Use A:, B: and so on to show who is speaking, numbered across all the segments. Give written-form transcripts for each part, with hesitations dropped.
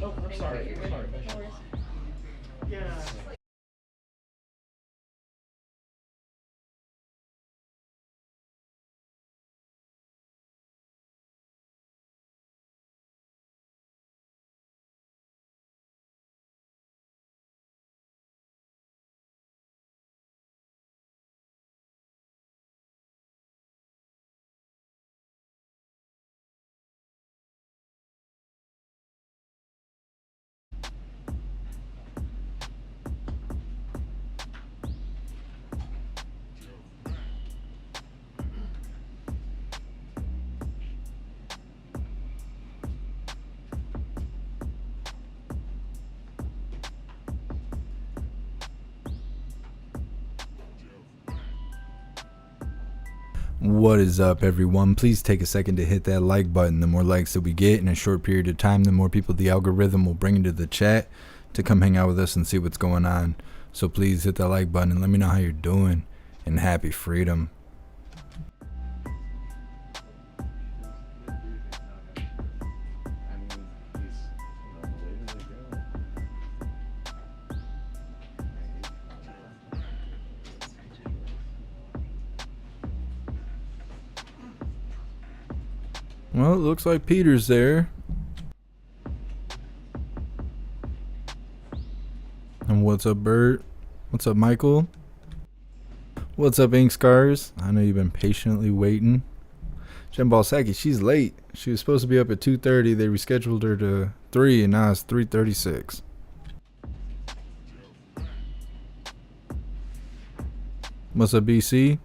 A: Oh, I'm sorry. Sorry. Yeah.
B: What is up, everyone? Please take a second to hit that like button. The more likes that we get in a short period of time, the more people the algorithm will bring into the chat to come hang out with us and see what's going on. So please hit that like button and let me know how you're doing, and happy freedom. Well, it looks like Peter's there. And what's up, Bert? What's up, Michael? What's up, Ink Scars? I know you've been patiently waiting. Psaki, she's late. She was supposed to be up at 2:30. They rescheduled her to 3, and now it's 3:36. What's up, BC?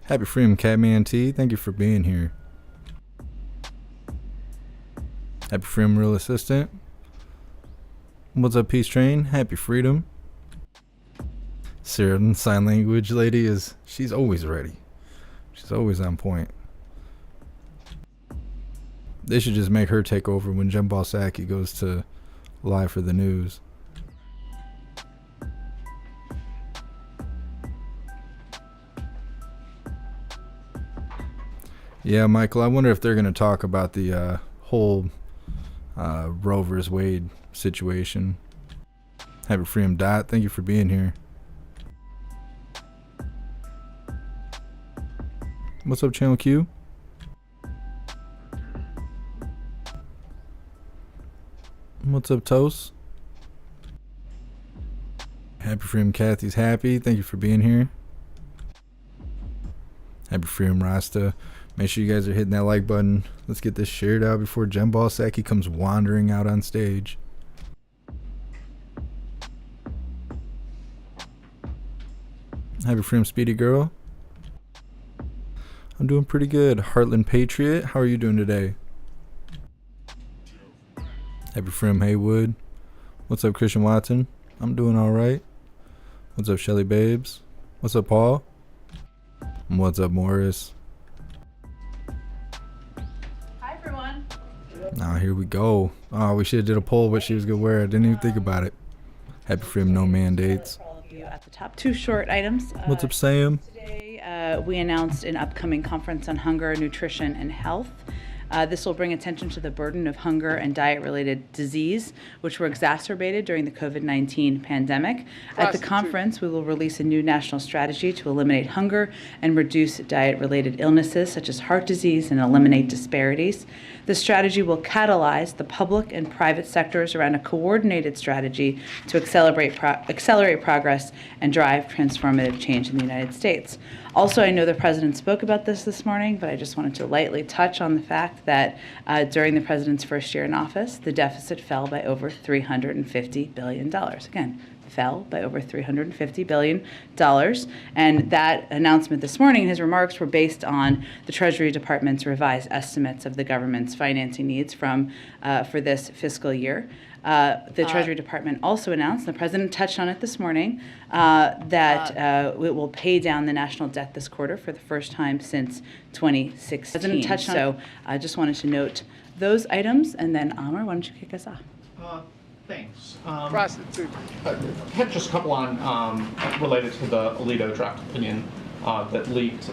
B: Happy freedom, Catman T. Thank you for being here. Happy freedom, real assistant. What's up, Peace Train? Happy freedom. Sarah, sign language lady, she's always ready. She's always on point. They should just make her take over when Psaki goes to live for the news. Yeah, Michael, I wonder if they're going to talk about the whole Roe vs. Wade situation. Happy freedom, Dot. Thank you for being here. What's up, Channel Q? What's up, Toast? Happy freedom, Kathy's happy. Thank you for being here. Happy freedom, Rasta. Make sure you guys are hitting that like button. Let's get this shared out before Psaki comes wandering out on stage. Happy freedom, Speedy Girl. I'm doing pretty good. Heartland Patriot, how are you doing today? Happy freedom, Haywood. What's up, Christian Watson? I'm doing all right. What's up, Shelly Babes? What's up, Paul? And what's up, Morris? Now here we go. Oh, we should have did a poll what she was gonna wear. I didn't even think about it. Happy freedom, no mandates.
C: All of you at the top, 2 short items.
B: What's up, Sam?
C: Today, we announced an upcoming conference on hunger, nutrition, and health. This will bring attention to the burden of hunger and diet-related disease, which were exacerbated during the COVID-19 pandemic. At the conference, we will release a new national strategy to eliminate hunger and reduce diet-related illnesses such as heart disease and eliminate disparities. The strategy will catalyze the public and private sectors around a coordinated strategy to accelerate progress and drive transformative change in the United States. Also, I know the President spoke about this morning, but I just wanted to lightly touch on the fact that during the President's first year in office, the deficit fell by over $350 billion. Again, fell by over $350 billion. And that announcement this morning, his remarks were based on the Treasury Department's revised estimates of the government's financing needs for this fiscal year. The Treasury Department also announced, the President touched on it this morning, that it will pay down the national debt this quarter for the first time since 2016. So I just wanted to note those items, and then Amr, why don't you kick us off?
A: Thanks. I had just a couple on related to the Alito draft opinion that leaked.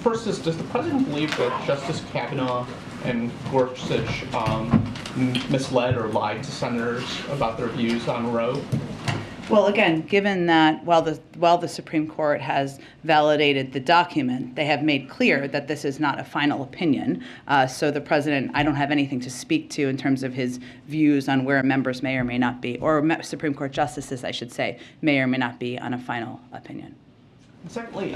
A: First is, does the President believe that Justice Kavanaugh and Gorsuch misled or lied to senators about their views on Roe?
C: Well, again, given that while the Supreme Court has validated the document, they have made clear that this is not a final opinion. So the president, I don't have anything to speak to in terms of his views on where members may or may not be, or Supreme Court justices, I should say, may or may not be on a final opinion.
A: And secondly,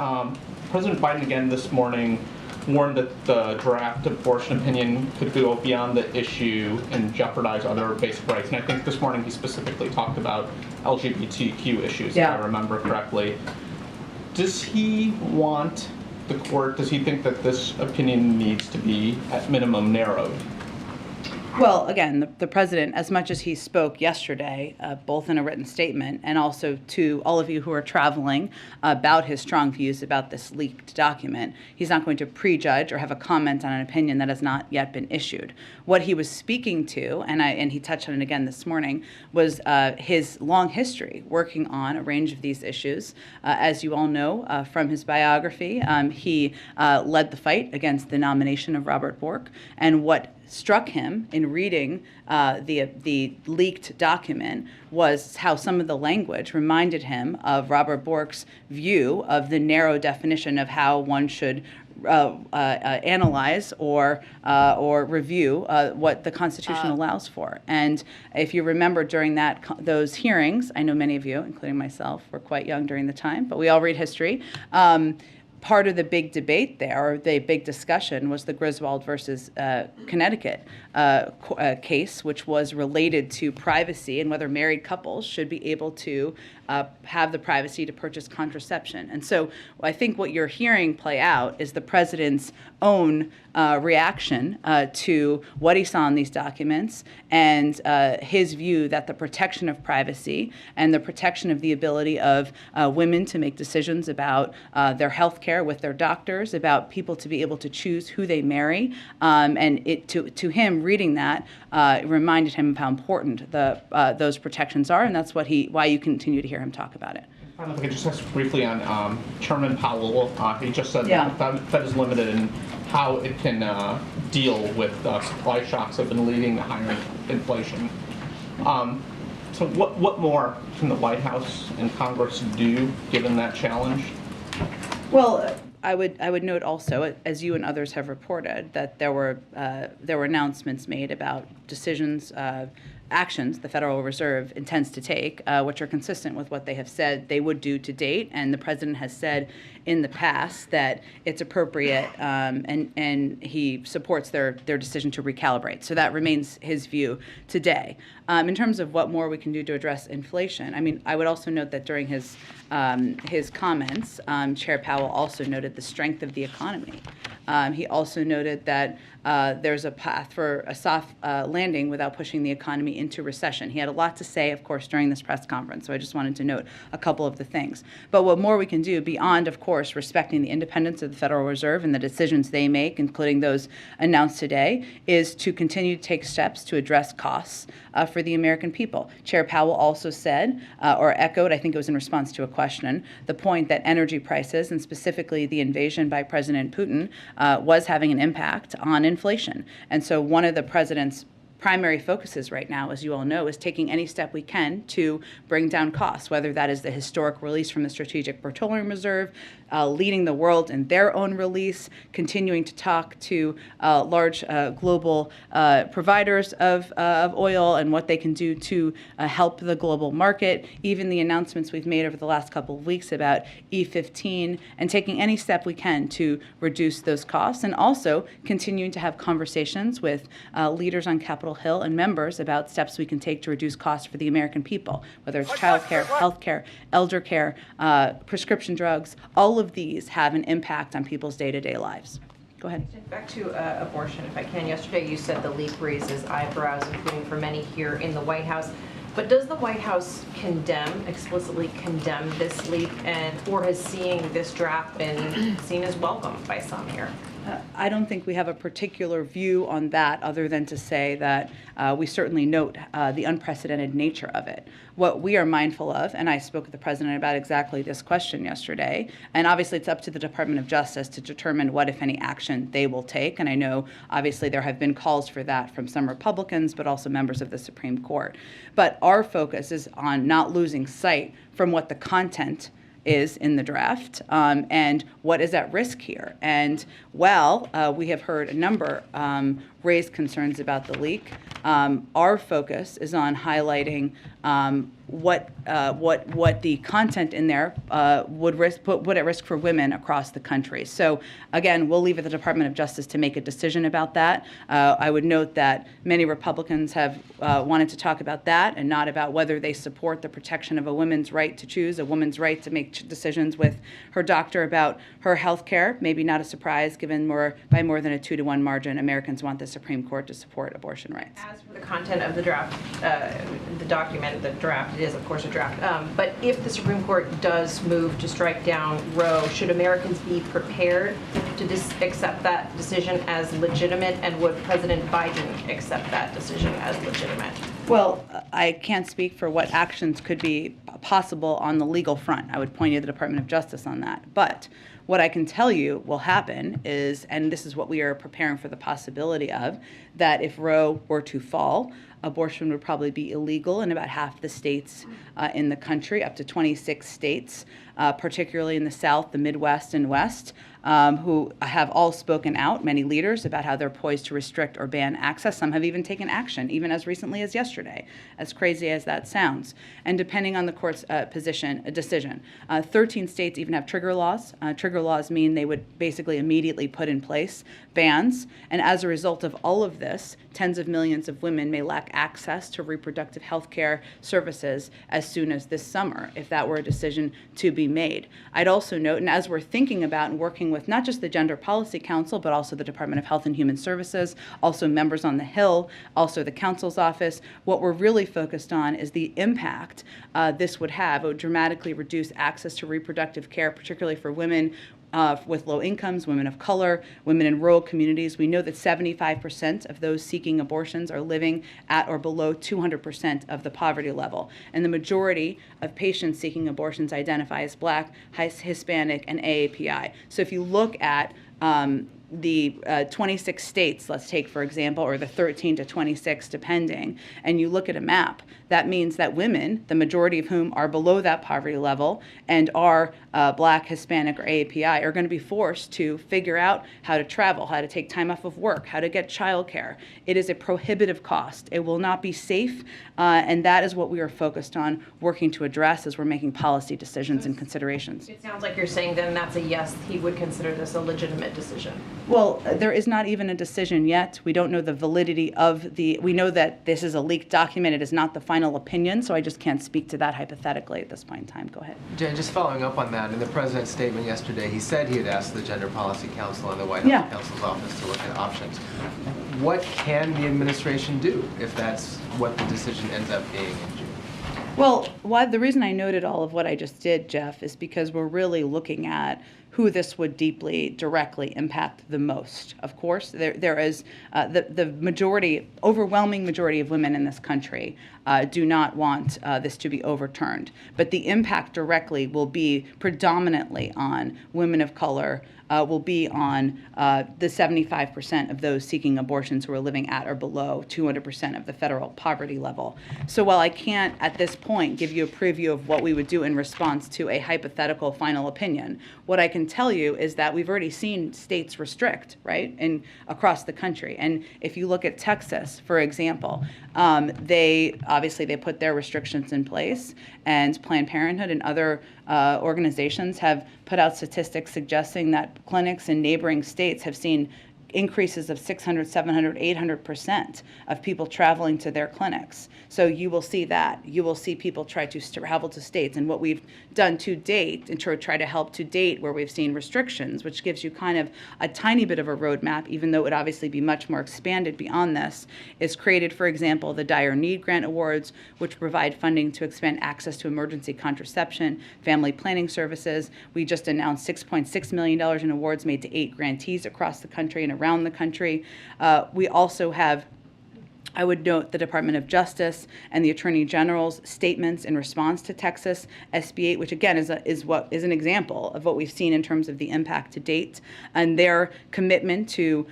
A: President Biden again this morning warned that the draft abortion opinion could go beyond the issue and jeopardize other basic rights. And I think this morning he specifically talked about LGBTQ issues, if I remember correctly. Does he want the court, does he think that this opinion needs to be, at minimum, narrowed?
C: Well, again, the president, as much as he spoke yesterday, both in a written statement and also to all of you who are traveling about his strong views about this leaked document, he's not going to prejudge or have a comment on an opinion that has not yet been issued. What he was speaking to, and he touched on it again this morning, was his long history working on a range of these issues. As you all know from his biography, he led the fight against the nomination of Robert Bork, and what struck him in reading the leaked document was how some of the language reminded him of Robert Bork's view of the narrow definition of how one should analyze or review what the Constitution allows for. And if you remember during those hearings, I know many of you, including myself, were quite young during the time, but we all read history. Part of the big debate there, or the big discussion, was the Griswold versus Connecticut case, which was related to privacy and whether married couples should be able to have the privacy to purchase contraception. And so I think what you're hearing play out is the president's own reaction to what he saw in these documents and his view that the protection of privacy and the protection of the ability of women to make decisions about their health care with their doctors, about people to be able to choose who they marry, and to him reading that reminded him of how important those protections are, and that's why you continue to hear him talk about it.
A: If I could just ask briefly on Chairman Powell. He just said that the Fed is limited in how it can deal with supply shocks that have been leading to higher inflation. So what more can the White House and Congress do given that challenge?
C: Well, I would note also, as you and others have reported, that there were announcements made about decisions, actions the Federal Reserve intends to take, which are consistent with what they have said they would do to date. And the president has said in the past that it's appropriate, and he supports their decision to recalibrate. So that remains his view today. In terms of what more we can do to address inflation, I mean, I would also note that during his comments, Chair Powell also noted the strength of the economy. He also noted that there's a path for a soft landing without pushing the economy into recession. He had a lot to say, of course, during this press conference, so I just wanted to note a couple of the things. But what more we can do beyond, of course, respecting the independence of the Federal Reserve and the decisions they make, including those announced today, is to continue to take steps to address costs for the American people. Chair Powell also said, or echoed, I think it was in response to a question, the point that energy prices, and specifically the invasion by President Putin, was having an impact on inflation. And so one of the president's primary focuses right now, as you all know, is taking any step we can to bring down costs, whether that is the historic release from the Strategic Petroleum Reserve, leading the world in their own release, continuing to talk to large global providers of oil and what they can do to help the global market, even the announcements we've made over the last couple of weeks about E15, and taking any step we can to reduce those costs, and also continuing to have conversations with leaders on Capitol Hill and members about steps we can take to reduce costs for the American people, whether it's child care, health care, elder care, prescription drugs. All of these have an impact on people's day-to-day lives. Go ahead.
D: Back to abortion, if I can. Yesterday you said the leak raises eyebrows, including for many here in the White House. But does the White House explicitly condemn this leak, or has seeing this draft been seen as welcome by some here?
C: I don't think we have a particular view on that other than to say that we certainly note the unprecedented nature of it. What we are mindful of, and I spoke with the president about exactly this question yesterday, and obviously it's up to the Department of Justice to determine what, if any, action they will take. And I know obviously there have been calls for that from some Republicans, but also members of the Supreme Court. But our focus is on not losing sight from what the content is in the draft and what is at risk here. And while we have heard a number raise concerns about the leak, our focus is on highlighting what the content in there would put at risk for women across the country. So again, we'll leave it to the Department of Justice to make a decision about that. I would note that many Republicans have wanted to talk about that and not about whether they support the protection of a woman's right to choose, a woman's right to make decisions with her doctor about her health care. Maybe not a surprise, given by more than a 2-to-1 margin, Americans want the Supreme Court to support abortion rights.
D: As for the content of the draft, the document, the draft, it is of course a draft, but if the Supreme Court does move to strike down Roe, should Americans be prepared to accept that decision as legitimate, and would President Biden accept that decision as legitimate?
C: Well, I can't speak for what actions could be possible on the legal front. I would point you to the Department of Justice on that. But what I can tell you will happen is, and this is what we are preparing for the possibility of, that if Roe were to fall, abortion would probably be illegal in about half the states in the country, up to 26 states, particularly in the South, the Midwest, and West, who have all spoken out, many leaders, about how they're poised to restrict or ban access. Some have even taken action, even as recently as yesterday, as crazy as that sounds. And depending on the court's decision, 13 states even have trigger laws. Trigger laws mean they would basically immediately put in place bans. And as a result of all of this, tens of millions of women may lack access to reproductive health care services as soon as this summer, if that were a decision to be made. I'd also note, and as we're thinking about and working with not just the Gender Policy Council, but also the Department of Health and Human Services, also members on the Hill, also the Council's office, what we're really focused on is the impact this would have. It would dramatically reduce access to reproductive care, particularly for women with low incomes, women of color, women in rural communities. We know that 75% of those seeking abortions are living at or below 200% of the poverty level. And the majority of patients seeking abortions identify as Black, Hispanic, and AAPI. So if you look at the 26 states, let's take for example, or the 13 to 26 depending, and you look at a map, that means that women, the majority of whom are below that poverty level and are Black, Hispanic, or AAPI, are going to be forced to figure out how to travel, how to take time off of work, how to get childcare. It is a prohibitive cost. It will not be safe, and that is what we are focused on working to address as we're making policy decisions and considerations.
D: It sounds like you're saying then that's a yes, he would consider this a legitimate decision.
C: Well, there is not even a decision yet. We don't know the validity of we know that this is a leaked document. It is not the final opinion, so I just can't speak to that hypothetically at this point in time. Go ahead.
E: Jen, just following up on that, in the president's statement yesterday, he said he had asked the Gender Policy Council and the White House Counsel's office to look at options. What can the administration do if that's what the decision ends up being in June?
C: Well, the reason I noted all of what I just did, Jeff, is because we're really looking at who this would directly impact the most. Of course, there is the overwhelming majority of women in this country do not want this to be overturned. But the impact directly will be predominantly on women of color, will be on the 75% of those seeking abortions who are living at or below 200% of the federal poverty level. So while I can't at this point give you a preview of what we would do in response to a hypothetical final opinion, what I can tell you is that we've already seen states restrict, right, across the country. And if you look at Texas, for example, they put their restrictions in place, and Planned Parenthood and other organizations have put out statistics suggesting that clinics in neighboring states have seen increases of 600, 700, 800% of people traveling to their clinics. So you will see that. You will see people try to travel to states. And what we've done to date, and try to help to date where we've seen restrictions, which gives you kind of a tiny bit of a roadmap, even though it would obviously be much more expanded beyond this, is created, for example, the Dire Need Grant Awards, which provide funding to expand access to emergency contraception, family planning services. We just announced $6.6 million in awards made to 8 grantees across the country and around the country. We also have, I would note, the Department of Justice and the Attorney General's statements in response to Texas SB 8, which again is an example of what we've seen in terms of the impact to date, and their commitment to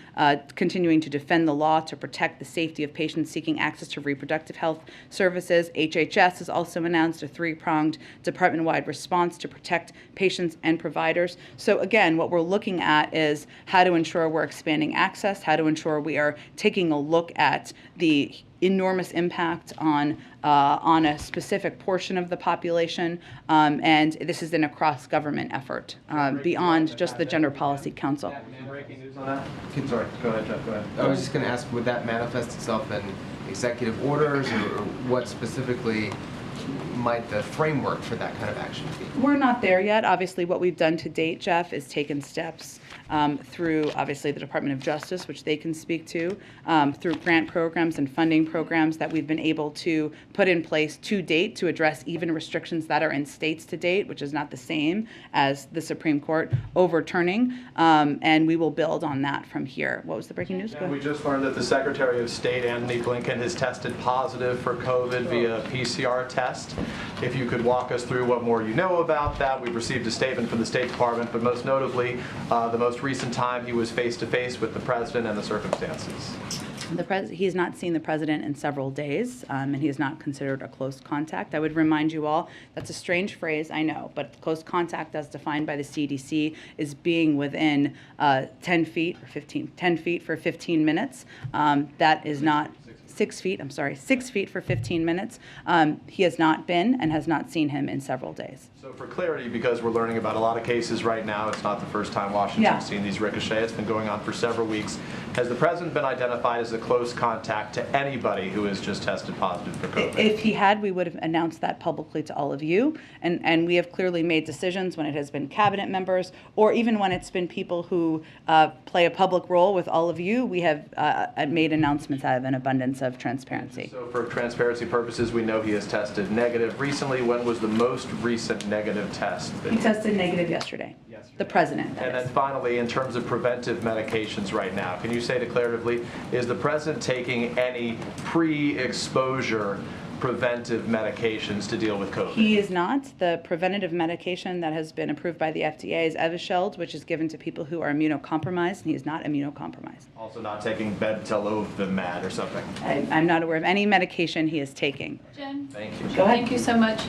C: continuing to defend the law to protect the safety of patients seeking access to reproductive health services. HHS has also announced a 3-pronged department-wide response to protect patients and providers. So again, what we're looking at is how to ensure we're expanding access, how to ensure we are taking a look at the enormous impact on a specific portion of the population, and this is in a cross-government effort beyond just the Gender Policy Council.
A: Breaking news on that? Sorry, go ahead, Jeff, go ahead.
E: I was just going to ask, would that manifest itself in executive orders, or what specifically might the framework for that kind of action be?
C: We're not there yet. Obviously, what we've done to date, Jeff, is taken steps through, obviously, the Department of Justice, which they can speak to, through grant programs and funding programs that we've been able to put in place to date to address even restrictions that are in states to date, which is not the same as the Supreme Court overturning, and we will build on that from here. What was the breaking news?
F: We just learned that the Secretary of State, Antony Blinken, has tested positive for COVID via PCR test. If you could walk us through what more you know about that. We've received a statement from the State Department, but most notably, the most recent time he was face-to-face with the President and the circumstances.
C: He has not seen the President in several days, and he is not considered a close contact. I would remind you all, that's a strange phrase, I know, but close contact as defined by the CDC is being within 10 feet for 15 minutes. That is not 6 feet, 6 feet for 15 minutes. He has not been and has not seen him in several days.
F: So for clarity, because we're learning about a lot of cases right now, it's not the first time Washington's seen these ricochet. It's been going on for several weeks. Has the President been identified as a close contact to anybody who has just tested positive for COVID?
C: If he had, we would have announced that publicly to all of you, and we have clearly made decisions when it has been cabinet members, or even when it's been people who play a public role with all of you. We have made announcements out of an abundance of transparency.
F: So for transparency purposes, we know he has tested negative recently. When was the most recent negative test?
C: He tested negative yesterday. The President, that
F: And
C: is.
F: then finally, in terms of preventive medications right now, can you say declaratively, is the President taking any pre-exposure preventive medications to deal with COVID?
C: He is not. The preventative medication that has been approved by the FDA is Evusheld, which is given to people who are immunocompromised, and he is not immunocompromised.
F: Also not taking Bebtelovimab or something?
C: I'm not aware of any medication he is taking.
G: Jen?
F: Thank you.
C: Go ahead.
G: Thank you so much.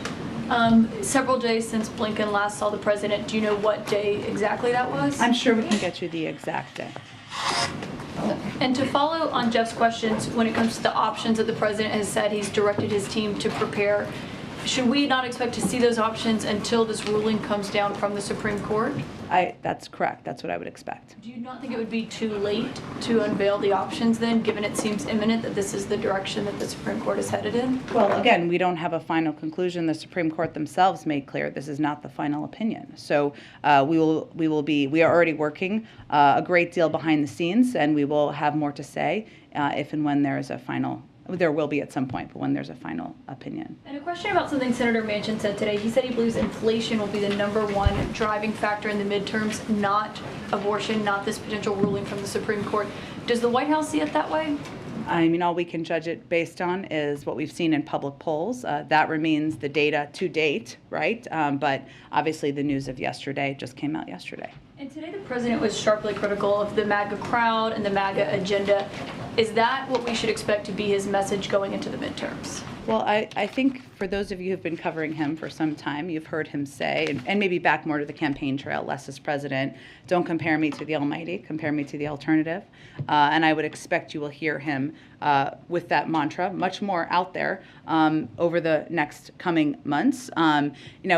G: Several days since Blinken last saw the President, do you know what day exactly that was?
C: I'm sure we can get you the exact day.
G: And to follow on Jeff's questions, when it comes to the options that the President has said he's directed his team to prepare, should we not expect to see those options until this ruling comes down from the Supreme Court?
C: That's correct. That's what I would expect.
G: Do you not think it would be too late to unveil the options then, given it seems imminent that this is the direction that the Supreme Court is headed in?
C: Well, again, we don't have a final conclusion. The Supreme Court themselves made clear this is not the final opinion. So we are already working a great deal behind the scenes, and we will have more to say if and when there is a final. There will be at some point, but when there's a final opinion.
G: And a question about something Senator Manchin said today. He said he believes inflation will be the #1 driving factor in the midterms, not abortion, not this potential ruling from the Supreme Court. Does the White House see it that way?
C: I mean, all we can judge it based on is what we've seen in public polls. That remains the data to date, right? But obviously the news of yesterday just came out yesterday.
G: And today the President was sharply critical of the MAGA crowd and the MAGA agenda. Is that what we should expect to be his message going into the midterms?
C: Well, I think for those of you who've been covering him for some time, you've heard him say, and maybe back more to the campaign trail, less as president, don't compare me to the almighty, compare me to the alternative. And I would expect you will hear him with that mantra much more out there over the next coming months.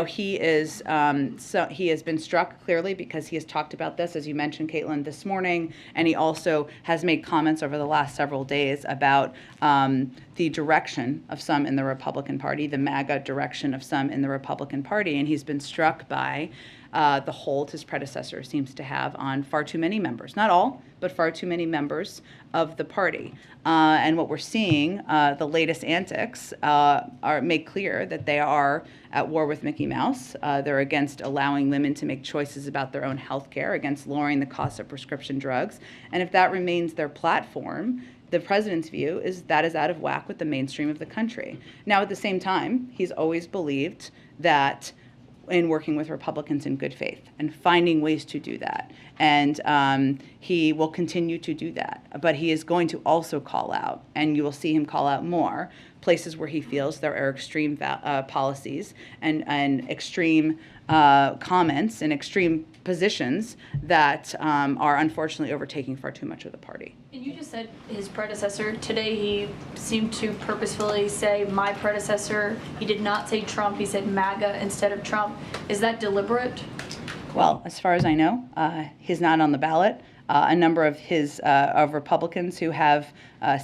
C: He has been struck clearly because he has talked about this, as you mentioned, Caitlin, this morning, and he also has made comments over the last several days about the direction of some in the Republican Party, the MAGA direction of some in the Republican Party, and he's been struck by the hold his predecessor seems to have on far too many members, not all, but far too many members of the party. And what we're seeing, the latest antics, make clear that they are at war with Mickey Mouse. They're against allowing women to make choices about their own health care, against lowering the cost of prescription drugs. And if that remains their platform, the president's view is that is out of whack with the mainstream of the country. Now, at the same time, he's always believed that in working with Republicans in good faith and finding ways to do that. And he will continue to do that. But he is going to also call out, and you will see him call out more, places where he feels there are extreme policies and extreme comments and extreme positions that are unfortunately overtaking far too much of the party.
G: And you just said his predecessor. Today he seemed to purposefully say my predecessor. He did not say Trump. He said MAGA instead of Trump. Is that deliberate?
C: Well, as far as I know, he's not on the ballot. A number of his of Republicans who have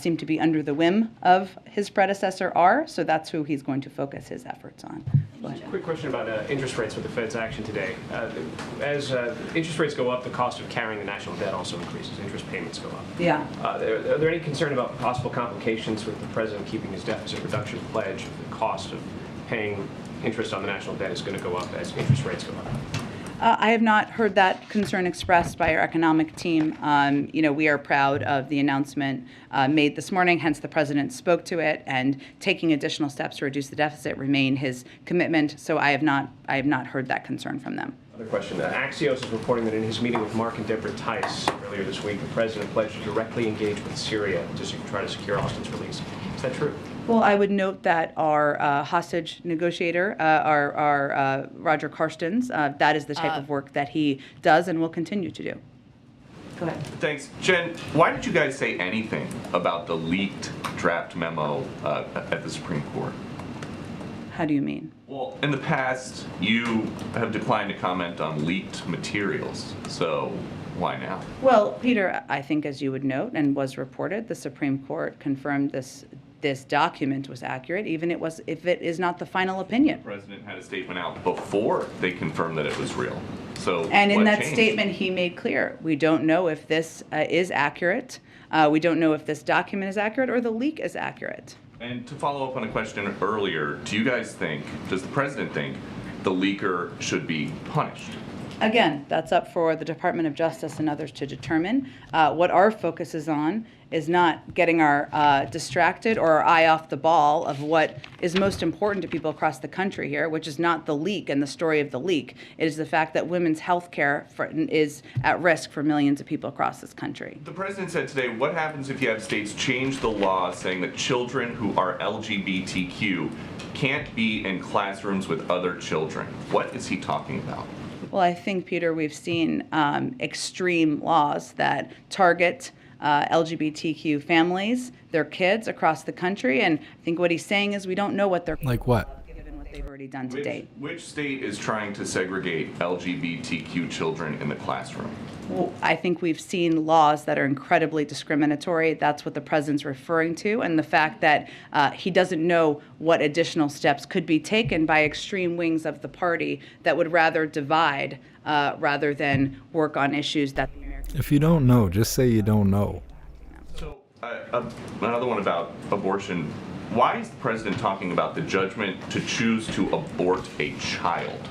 C: seem to be under the whim of his predecessor are, so that's who he's going to focus his efforts on.
H: Quick question about interest rates with the Fed's action today. As interest rates go up, the cost of carrying the national debt also increases. Interest payments go up.
C: Yeah.
H: Are there any concern about possible complications with the president keeping his deficit reduction pledge? The cost of paying interest on the national debt is going to go up as interest rates go up.
C: I have not heard that concern expressed by our economic team. We are proud of the announcement made this morning, hence the president spoke to it, and taking additional steps to reduce the deficit remain his commitment. So I have not heard that concern from them.
H: Other question. Axios is reporting that in his meeting with Mark and Deborah Tice earlier this week, the president pledged to directly engage with Syria to try to secure Austin's release. Is that true?
C: Well, I would note that our hostage negotiator, our Roger Carstens, that is the type of work that he does and will continue to do. Go ahead.
I: Thanks. Jen, why did you guys say anything about the leaked draft memo at the Supreme Court?
C: How do you mean?
I: Well, in the past, you have declined to comment on leaked materials, so why now?
C: Well, Peter, I think as you would note and was reported, the Supreme Court confirmed this document was accurate, even if it is not the final opinion.
I: The president had a statement out before they confirmed that it was real. So
C: and in that
I: changed?
C: statement, he made clear, we don't know if this is accurate. We don't know if this document is accurate or the leak is accurate.
I: And to follow up on a question earlier, does the president think the leaker should be punished?
C: Again, that's up for the Department of Justice and others to determine. What our focus is on is not getting our distracted or our eye off the ball of what is most important to people across the country here, which is not the leak and the story of the leak. It is the fact that women's health care is at risk for millions of people across this country.
I: The president said today, what happens if you have states change the law saying that children who are LGBTQ can't be in classrooms with other children? What is he talking about?
C: Well, I think, Peter, we've seen extreme laws that target LGBTQ families, their kids across the country, and I think what he's saying is we don't know what they're
B: like what?
C: Given what they've already done to date.
I: Which state is trying to segregate LGBTQ children in the classroom?
C: Well, I think we've seen laws that are incredibly discriminatory. That's what the president's referring to, and the fact that he doesn't know what additional steps could be taken by extreme wings of the party that would rather divide rather than work on issues that the American.
B: If you don't know, just say you don't know.
I: So another one about abortion. Why is the president talking about the judgment to choose to abort a child?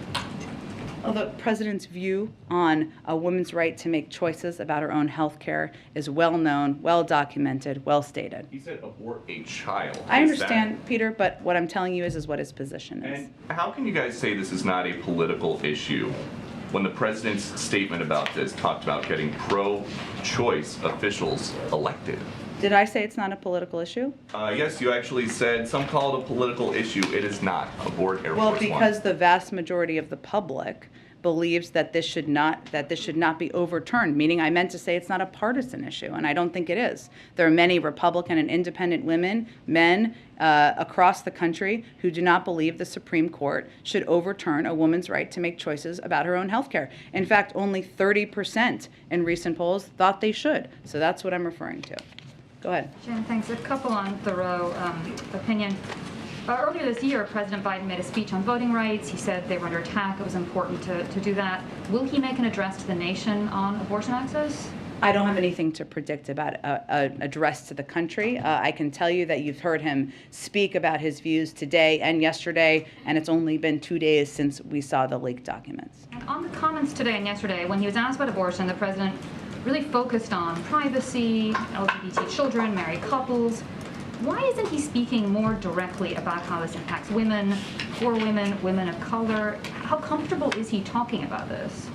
C: Well, the president's view on a woman's right to make choices about her own health care is well known, well documented, well stated.
I: He said abort a child.
C: I understand, Peter, but what I'm telling you is what his position is.
I: And how can you guys say this is not a political issue when the president's statement about this talked about getting pro-choice officials elected?
C: Did I say it's not a political issue?
I: Yes, you actually said some call it a political issue. It is not. Aboard Air
C: Well,
I: Force One.
C: because the vast majority of the public believes that this should not be overturned, meaning I meant to say it's not a partisan issue, and I don't think it is. There are many Republican and independent men across the country who do not believe the Supreme Court should overturn a woman's right to make choices about her own health care. In fact, only 30% in recent polls thought they should. So that's what I'm referring to. Go ahead.
J: Jen, thanks. A couple on Thoreau opinion. Earlier this year, President Biden made a speech on voting rights. He said they were under attack. It was important to do that. Will he make an address to the nation on abortion access?
C: I don't have anything to predict about an address to the country. I can tell you that you've heard him speak about his views today and yesterday, and it's only been 2 days since we saw the leaked documents.
J: And on the comments today and yesterday, when he was asked about abortion, the president really focused on privacy, LGBT children, married couples. Why isn't he speaking more directly about how this impacts women, poor women, women of color? How comfortable is he talking about this?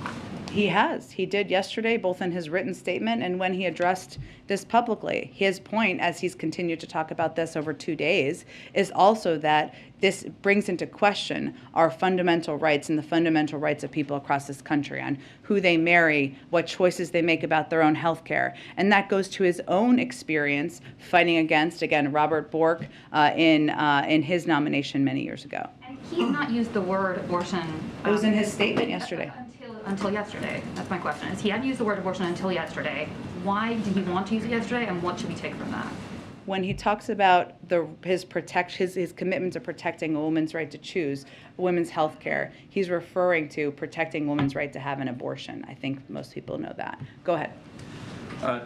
C: He has. He did yesterday, both in his written statement and when he addressed this publicly. His point, as he's continued to talk about this over 2 days, is also that this brings into question our fundamental rights and the fundamental rights of people across this country on who they marry, what choices they make about their own health care. And that goes to his own experience fighting against, again, Robert Bork in his nomination many years ago.
J: And he did not use the word abortion.
C: It was in his statement yesterday.
J: Until yesterday. That's my question. Is he hadn't used the word abortion until yesterday. Why did he want to use it yesterday, and what should we take from that?
C: When he talks about his commitment to protecting a woman's right to choose women's health care, he's referring to protecting women's right to have an abortion. I think most people know that. Go ahead.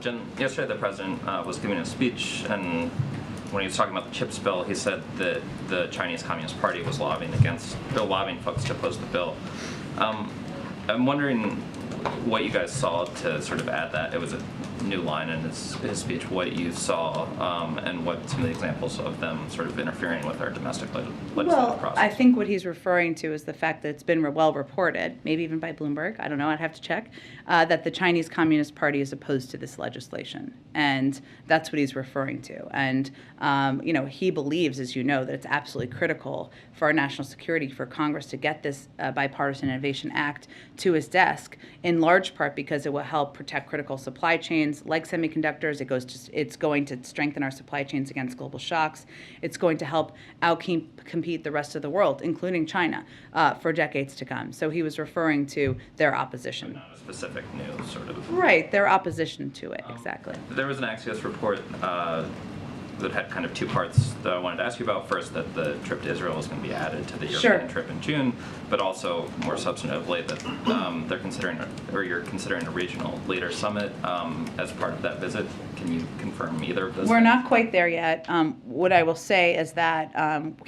K: Jen, yesterday the president was giving a speech, and when he was talking about the CHIPS bill, he said that the Chinese Communist Party was lobbying folks to oppose the bill. I'm wondering what you guys saw to sort of add that. It was a new line in his speech, what you saw, and what some of the examples of them sort of interfering with our domestic legislative process.
C: I think what he's referring to is the fact that it's been well reported, maybe even by Bloomberg, I don't know, I'd have to check, that the Chinese Communist Party is opposed to this legislation. And that's what he's referring to. And, he believes, as you know, that it's absolutely critical for our national security for Congress to get this Bipartisan Innovation Act to his desk, in large part because it will help protect critical supply chains like semiconductors. It's going to strengthen our supply chains against global shocks. It's going to help outcompete the rest of the world, including China, for decades to come. So he was referring to their opposition.
K: Not a specific new sort of...
C: Right, their opposition to it, exactly.
K: There was an Axios report that had kind of two parts that I wanted to ask you about. First, that the trip to Israel is going to be added to the European trip in June, but also more substantively that they're considering, or you're considering a regional leader summit as part of that visit. Can you confirm either of those?
C: We're not quite there yet. What I will say is that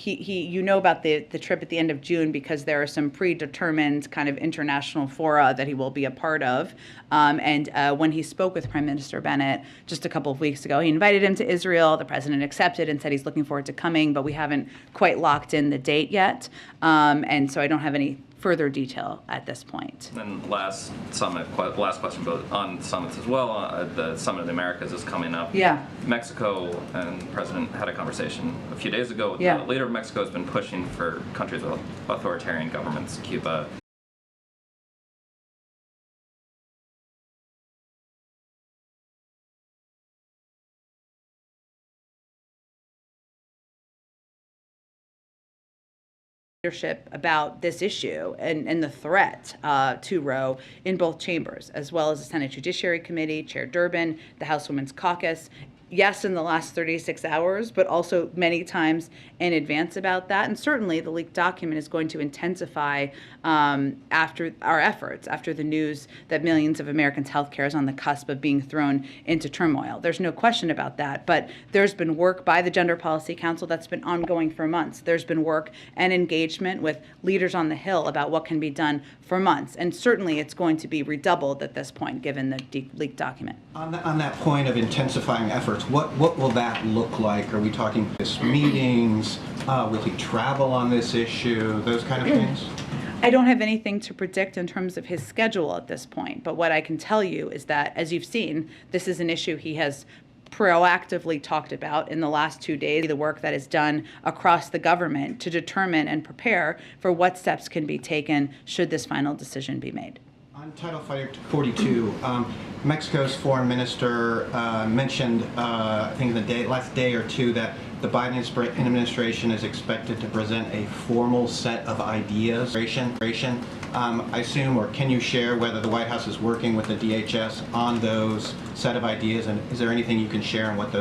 C: you know about the trip at the end of June because there are some predetermined kind of international fora that he will be a part of. And when he spoke with Prime Minister Bennett just a couple of weeks ago, he invited him to Israel. The president accepted and said he's looking forward to coming, but we haven't quite locked in the date yet. And so I don't have any further detail at this point.
K: And last question, but on summits as well, the Summit of the Americas is coming up.
C: Yeah.
K: Mexico and the president had a conversation a few days ago.
C: Yeah.
K: The leader of Mexico has been pushing for countries with authoritarian governments, Cuba,
C: leadership about this issue and the threat to Roe in both chambers, as well as the Senate Judiciary Committee, Chair Durbin, the House Women's Caucus. Yes, in the last 36 hours, but also many times in advance about that. And certainly the leaked document is going to intensify after our efforts, after the news that millions of Americans' health care is on the cusp of being thrown into turmoil. There's no question about that. But there's been work by the Gender Policy Council that's been ongoing for months. There's been work and engagement with leaders on the Hill about what can be done for months. And certainly it's going to be redoubled at this point, given the leaked document.
L: On that point of intensifying efforts, what will that look like? Are we talking this meetings? Will he travel on this issue? Those kind of things?
C: I don't have anything to predict in terms of his schedule at this point, but what I can tell you is that, as you've seen, this is an issue he has proactively talked about in the last 2 days, the work that is done across the government to determine and prepare for what steps can be taken should this final decision be made.
L: On Title 42, Mexico's foreign minister mentioned, I think the last day or two, that the Biden administration is expected to present a formal set of ideas. I assume, or can you share whether the White House is working with the DHS on those set of ideas, and is there anything you can share on what those